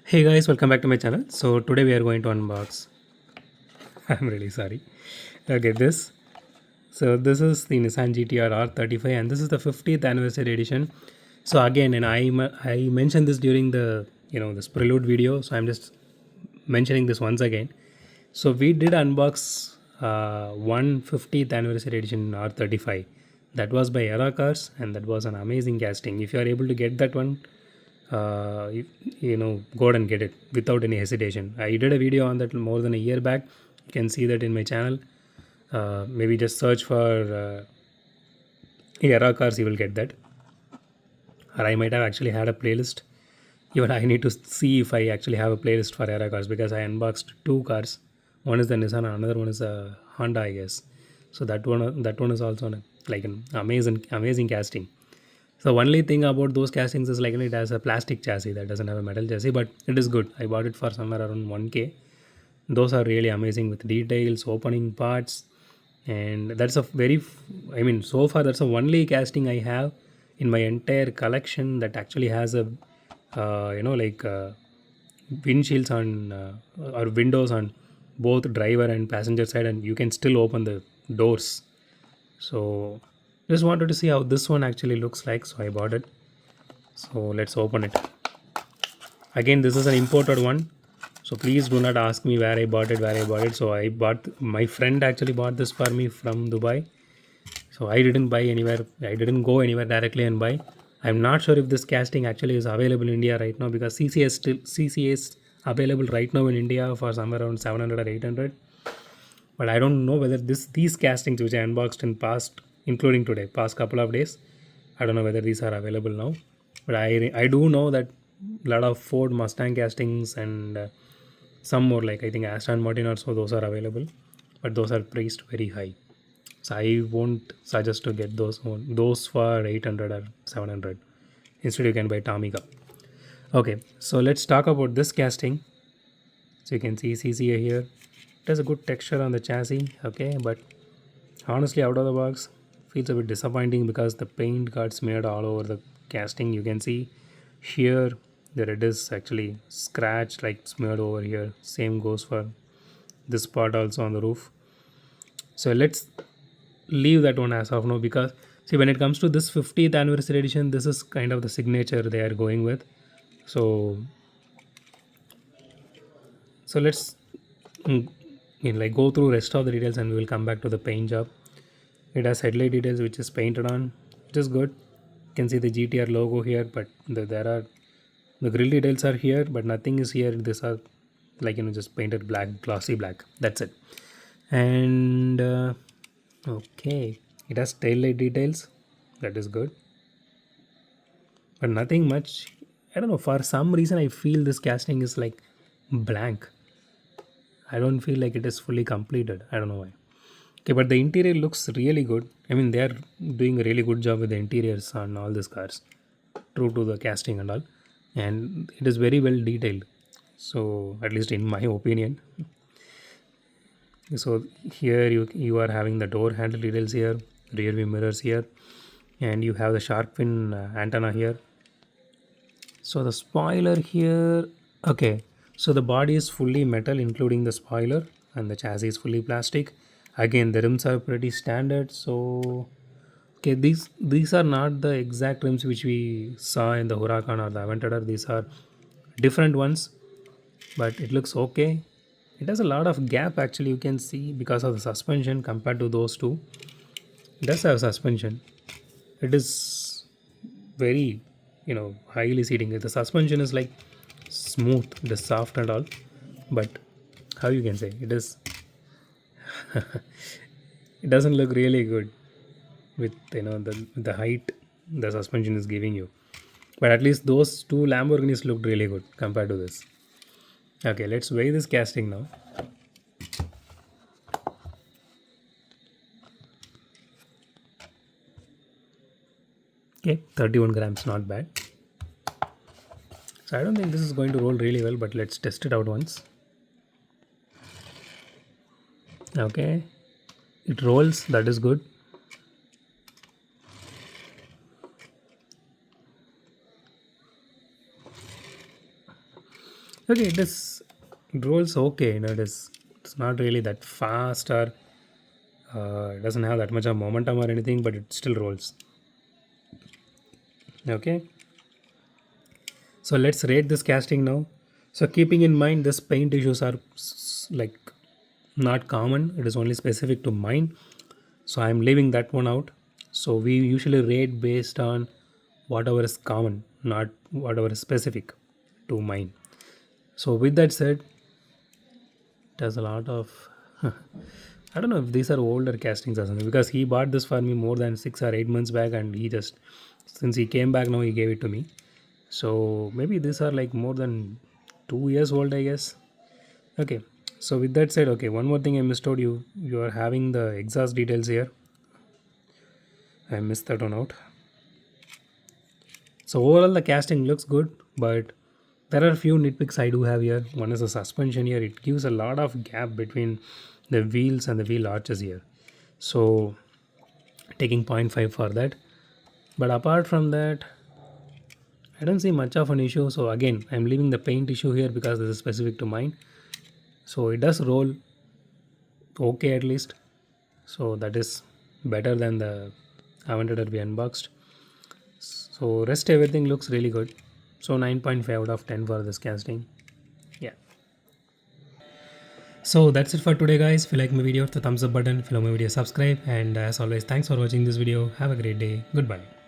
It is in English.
Hey guys, welcome back to my channel. So today we are going to unbox. I'm really sorry. Okay, this. So this is the Nissan GTR R35, and this is the 50th anniversary edition. So again, and I mentioned this during the this prelude video. So I'm just mentioning this once again. So we did unbox 150th anniversary edition R35. That was by Era Cars, and that was an amazing casting. If you are able to get that one, go ahead and get it without any hesitation. I did a video on that more than a year back. You can see that in my channel. Maybe just search for Era Cars, you will get that. Or I might have actually had a playlist. Even I need to see if I actually have a playlist for Era Cars, because I unboxed two cars. One is the Nissan, and another one is a Honda, I guess. So that one is also like an amazing casting. So only thing about those castings is like it has a plastic chassis that doesn't have a metal chassis, but it is good. I bought it for somewhere around 1K. Those are really amazing with details, opening parts, and that's a very, I mean, so far that's the only casting I have in my entire collection that actually has a, like windshields on or windows on both driver and passenger side, and you can still open the doors. So just wanted to see how this one actually looks like, so I bought it. So let's open it. Again, this is an imported one, so please do not ask me where I bought it. So my friend actually bought this for me from Dubai. So I didn't go anywhere directly and buy. I'm not sure if this casting actually is available in India right now, because CCA is available right now in India for somewhere around 700 or 800. But I don't know whether these castings which I unboxed in past, including today, past couple of days, I don't know whether these are available now. But I do know that a lot of Ford Mustang castings and some more, like I think Aston Martin also, those are available, but those are priced very high. So I won't suggest to get those for 800 or 700. Instead, you can buy Tomica. Okay, so let's talk about this casting. So you can see CCA here. It has a good texture on the chassis, okay, but honestly, out of the box, feels a bit disappointing because the paint got smeared all over the casting. You can see here that it is actually scratched, like smeared over here. Same goes for this part also on the roof. So let's leave that one as of now, because see, when it comes to this 50th anniversary edition, this is kind of the signature they are going with. So let's mm, like go through rest of the details, and we will come back to the paint job. It has headlight details which is painted on, which is good. You can see the GTR logo here, but there are the grill details are here, but nothing is here. These are like just painted black, glossy black. That's it. And okay, it has tail light details. That is good, but nothing much. I don't know. For some reason, I feel this casting is like blank. I don't feel like it is fully completed. I don't know why. Okay, but the interior looks really good. I mean, they are doing a really good job with the interiors on all these cars, true to the casting and all, and it is very well detailed. So, at least in my opinion. So here you are having the door handle details here, rear view mirrors here, and you have the shark fin antenna here. So the spoiler here, okay. So the body is fully metal, including the spoiler, and the chassis is fully plastic. Again, the rims are pretty standard. So okay, these are not the exact rims which we saw in the Huracan or the Aventador. These are different ones, but it looks okay. It has a lot of gap actually, you can see, because of the suspension compared to those two. It does have suspension. It is very, highly seating. The suspension is like smooth, it is soft and all, but how you can say it is, it doesn't look really good with the height the suspension is giving you. But at least those two Lamborghinis looked really good compared to this. Okay, let's weigh this casting now. Okay, 31 grams, not bad. So I don't think this is going to roll really well, but let's test it out once. Okay, it rolls, that is good. Okay, it rolls okay. It's not really that fast, or it doesn't have that much of momentum or anything, but it still rolls. Okay, so let's rate this casting now. So keeping in mind this paint issues are like not common, it is only specific to mine. So I'm leaving that one out. So we usually rate based on whatever is common, not whatever is specific to mine. So with that said, there's a lot of I don't know if these are older castings or something, because he bought this for me more than 6 or 8 months back, and he just, since he came back now, he gave it to me. So maybe these are like more than 2 years old, I guess. Okay. So with that said, okay, one more thing I missed out. You are having the exhaust details here. I missed that one out. So overall the casting looks good, but there are a few nitpicks I do have here. One is the suspension here. It gives a lot of gap between the wheels and the wheel arches here. So taking point 0.5 for that. But apart from that, I don't see much of an issue. So again, I'm leaving the paint issue here because this is specific to mine. So it does roll okay at least. So that is better than the Aventador that we unboxed. So rest everything looks really good. So 9.5 out of 10 for this casting. Yeah. So that's it for today, guys. If you like my video, hit the thumbs up button. If you like my video, subscribe. And as always, thanks for watching this video. Have a great day. Goodbye.